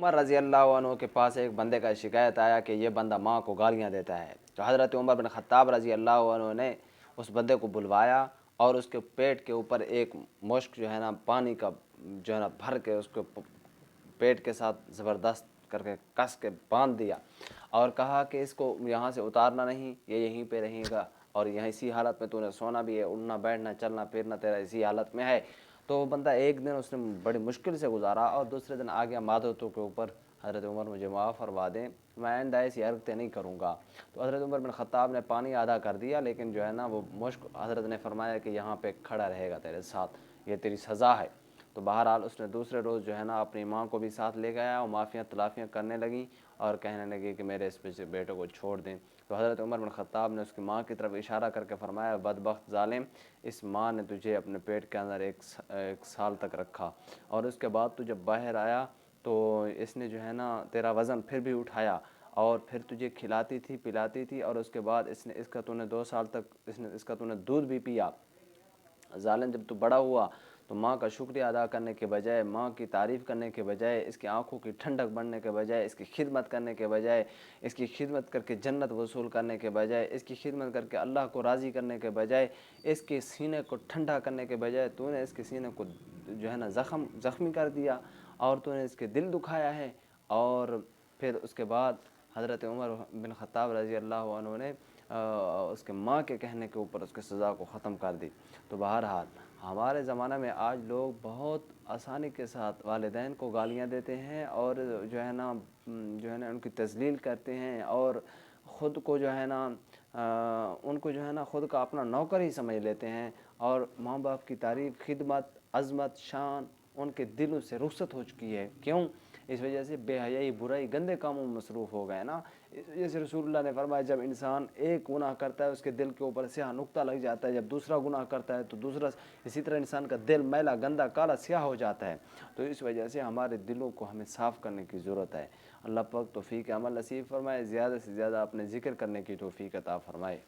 عمر رضی اللہ عنہ کے پاس ایک بندے کا شکایت آیا کہ یہ بندہ ماں کو گالیاں دیتا ہے، تو حضرت عمر بن خطاب رضی اللہ عنہ نے اس بندے کو بلوایا اور اس کے پیٹ کے اوپر ایک مشک جو ہے نا پانی کا جو ہے نا بھر کے اس کو پیٹ کے ساتھ زبردست کر کے کس کے باندھ دیا اور کہا کہ اس کو یہاں سے اتارنا نہیں، یہ یہیں پہ رہے گا اور یہاں اسی حالت میں تو نے سونا بھی ہے، اڑنا بیٹھنا چلنا پھرنا تیرا اسی حالت میں ہے۔ تو وہ بندہ ایک دن اس نے بڑی مشکل سے گزارا اور دوسرے دن آ گیا مادتوں کے اوپر، حضرت عمر مجھے معاف فرما دیں، میں آئندہ ایسی حرکتیں نہیں کروں گا۔ تو حضرت عمر بن خطاب نے پانی آدھا کر دیا، لیکن جو ہے نا وہ مشک حضرت نے فرمایا کہ یہاں پہ کھڑا رہے گا تیرے ساتھ، یہ تیری سزا ہے۔ تو بہرحال اس نے دوسرے روز جو ہے نا اپنی ماں کو بھی ساتھ لے گیا اور معافیاں تلافیاں کرنے لگیں اور کہنے لگی کہ میرے اس بیٹے کو چھوڑ دیں۔ تو حضرت عمر بن خطاب نے اس کی ماں کی طرف اشارہ کر کے فرمایا، بدبخت ظالم، اس ماں نے تجھے اپنے پیٹ کے اندر ایک سال تک رکھا اور اس کے بعد تو جب باہر آیا تو اس نے جو ہے نا تیرا وزن پھر بھی اٹھایا اور پھر تجھے کھلاتی تھی پلاتی تھی، اور اس کے بعد اس کا تو نے 2 سال تک اس کا تو نے دودھ بھی پیا۔ ظالم، جب تو بڑا ہوا تو ماں کا شکریہ ادا کرنے کے بجائے، ماں کی تعریف کرنے کے بجائے، اس کی آنکھوں کی ٹھنڈک بننے کے بجائے، اس کی خدمت کرنے کے بجائے، اس کی خدمت کر کے جنت وصول کرنے کے بجائے، اس کی خدمت کر کے اللہ کو راضی کرنے کے بجائے، اس کے سینے کو ٹھنڈا کرنے کے بجائے تو نے اس کے سینے کو جو ہے نا زخمی کر دیا اور تو نے اس کے دل دکھایا ہے۔ اور پھر اس کے بعد حضرت عمر بن خطاب رضی اللہ عنہ نے اس کے ماں کے کہنے کے اوپر اس کی سزا کو ختم کر دی۔ تو بہرحال ہمارے زمانہ میں آج لوگ بہت آسانی کے ساتھ والدین کو گالیاں دیتے ہیں اور جو ہے نا ان کی تذلیل کرتے ہیں اور خود کو جو ہے نا ان کو جو ہے نا خود کا اپنا نوکر ہی سمجھ لیتے ہیں، اور ماں باپ کی تعریف، خدمت، عظمت، شان ان کے دلوں سے رخصت ہو چکی ہے۔ کیوں؟ اس وجہ سے بے حیائی، برائی، گندے کاموں میں مصروف ہو گئے نا۔ اس وجہ سے رسول اللہ نے فرمایا، جب انسان ایک گناہ کرتا ہے اس کے دل کے اوپر سیاہ نقطہ لگ جاتا ہے، جب دوسرا گناہ کرتا ہے تو دوسرا، اسی طرح انسان کا دل میلا، گندا، کالا، سیاہ ہو جاتا ہے۔ تو اس وجہ سے ہمارے دلوں کو ہمیں صاف کرنے کی ضرورت ہے۔ اللہ پاک توفیق عمل نصیب فرمائے، زیادہ سے زیادہ اپنے ذکر کرنے کی توفیق عطا فرمائے۔